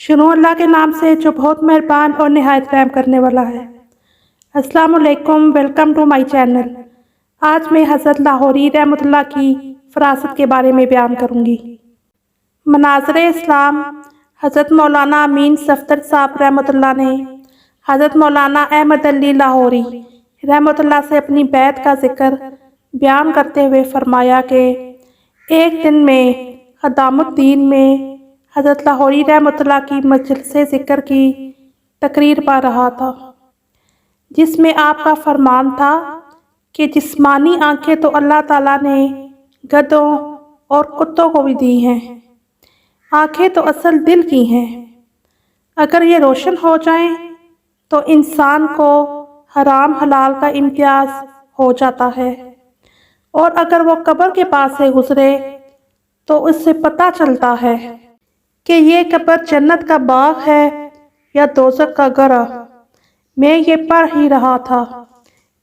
شروع اللہ کے نام سے جو بہت مہربان اور نہایت رحم کرنے والا ہے۔ السلام علیکم، ویلکم ٹو مائی چینل۔ آج میں حضرت لاہوری رحمۃ اللہ کی فراست کے بارے میں بیان کروں گی۔ مناظر اسلام حضرت مولانا امین صفدر صاحب رحمۃ اللہ نے حضرت مولانا احمد علی لاہوری رحمۃ اللہ سے اپنی بیعت کا ذکر بیان کرتے ہوئے فرمایا کہ ایک دن میں خدام الدین میں حضرت لاہوری رحمۃ اللہ کی مجلس ذکر کی تقریر پا رہا تھا، جس میں آپ کا فرمان تھا کہ جسمانی آنکھیں تو اللہ تعالیٰ نے گدھوں اور کتوں کو بھی دی ہیں، آنکھیں تو اصل دل کی ہیں۔ اگر یہ روشن ہو جائیں تو انسان کو حرام حلال کا امتیاز ہو جاتا ہے، اور اگر وہ قبر کے پاس سے گزرے تو اس سے پتہ چلتا ہے کہ یہ قبر جنت کا باغ ہے یا دوزخ کا گڑھا۔ میں یہ پڑھ ہی رہا تھا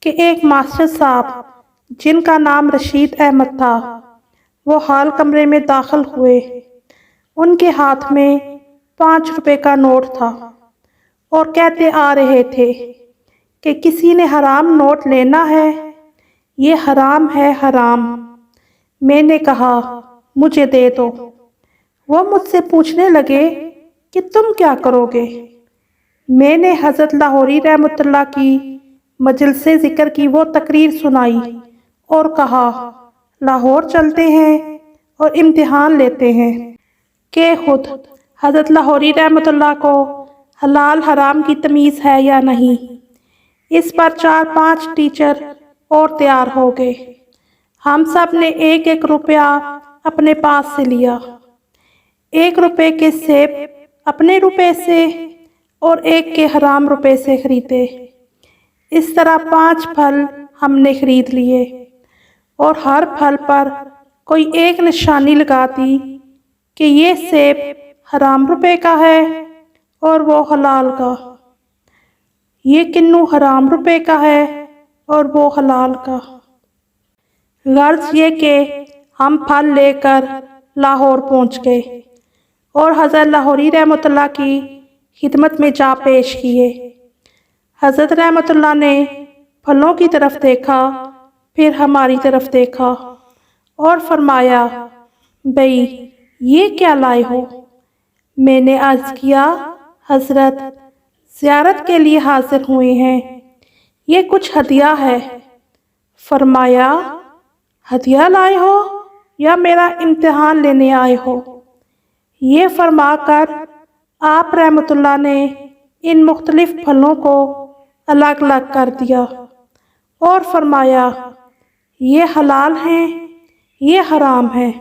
کہ ایک ماسٹر صاحب جن کا نام رشید احمد تھا، وہ ہال کمرے میں داخل ہوئے۔ ان کے ہاتھ میں 5 روپے کا نوٹ تھا اور کہتے آ رہے تھے کہ کسی نے حرام نوٹ لینا ہے، یہ حرام ہے، حرام۔ میں نے کہا مجھے دے دو۔ وہ مجھ سے پوچھنے لگے کہ تم کیا کرو گے؟ میں نے حضرت لاہوری رحمۃ اللہ کی مجلس ذکر کی وہ تقریر سنائی اور کہا لاہور چلتے ہیں اور امتحان لیتے ہیں کہ خود حضرت لاہوری رحمۃ اللہ کو حلال حرام کی تمیز ہے یا نہیں۔ اس پر 4-5 ٹیچر اور تیار ہو گئے۔ ہم سب نے 1-1 روپیہ اپنے پاس سے لیا، 1 روپے کے سیب اپنے روپے سے اور 1 کے حرام روپے سے خریدے۔ اس طرح 5 پھل ہم نے خرید لیے اور ہر پھل پر کوئی ایک نشانی لگا دی کہ یہ سیب حرام روپے کا ہے اور وہ حلال کا، یہ کنو حرام روپے کا ہے اور وہ حلال کا۔ غرض یہ کہ ہم پھل لے کر لاہور پہنچ گئے اور حضرت لاہوری رحمۃ اللہ کی خدمت میں جا پیش کیے۔ حضرت رحمۃ اللہ نے پھلوں کی طرف دیکھا، پھر ہماری طرف دیکھا اور فرمایا بھئی یہ کیا لائے ہو؟ میں نے عرض کیا حضرت زیارت کے لیے حاضر ہوئے ہیں، یہ کچھ ہدیہ ہے۔ فرمایا ہدیہ لائے ہو یا میرا امتحان لینے آئے ہو؟ یہ فرما کر آپ رحمۃ اللہ نے ان مختلف پھلوں کو الگ الگ کر دیا اور فرمایا یہ حلال ہیں، یہ حرام ہیں۔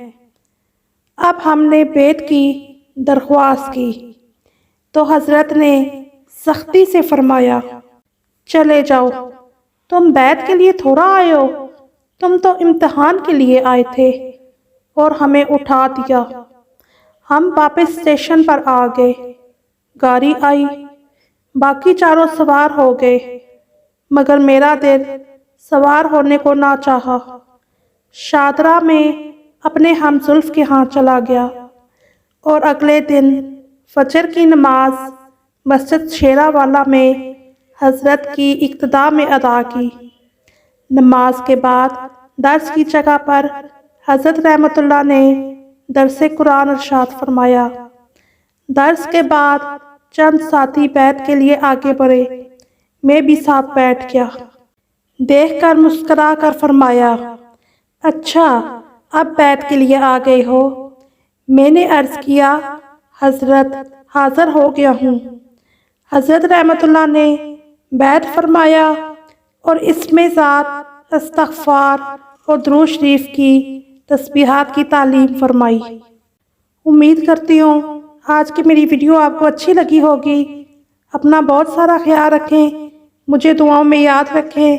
اب ہم نے بیعت کی درخواست کی تو حضرت نے سختی سے فرمایا چلے جاؤ، تم بیعت کے لیے تھوڑا آئے ہو، تم تو امتحان کے لیے آئے تھے، اور ہمیں اٹھا دیا۔ ہم واپس اسٹیشن پر آ گئے، گاڑی آئی، باقی چاروں سوار ہو گئے، مگر میرا دل سوار ہونے کو نہ چاہا۔ شادرہ میں اپنے ہم زلف کے ہاں چلا گیا اور اگلے دن فجر کی نماز مسجد شیرہ والا میں حضرت کی اقتداء میں ادا کی۔ نماز کے بعد درس کی جگہ پر حضرت رحمۃ اللہ نے درس قرآن ارشاد فرمایا۔ درس کے بعد چند ساتھی بیعت کے لیے آگے بڑھے، میں بھی ساتھ بیٹھ گیا۔ دیکھ کر مسکرا کر فرمایا اچھا اب بیعت کے لیے آ گئے ہو؟ میں نے عرض کیا حضرت حاضر ہو گیا ہوں۔ حضرت رحمۃ اللہ نے بیعت فرمایا اور اس میں ذات استغفار اور درود شریف کی تسبیحات کی تعلیم فرمائی۔ امید کرتی ہوں آج کی میری ویڈیو آپ کو اچھی لگی ہوگی۔ اپنا بہت سارا خیال رکھیں، مجھے دعاؤں میں یاد رکھیں۔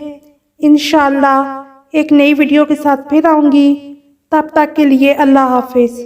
انشاءاللہ ایک نئی ویڈیو کے ساتھ پھر آؤں گی، تب تک کے لیے اللہ حافظ۔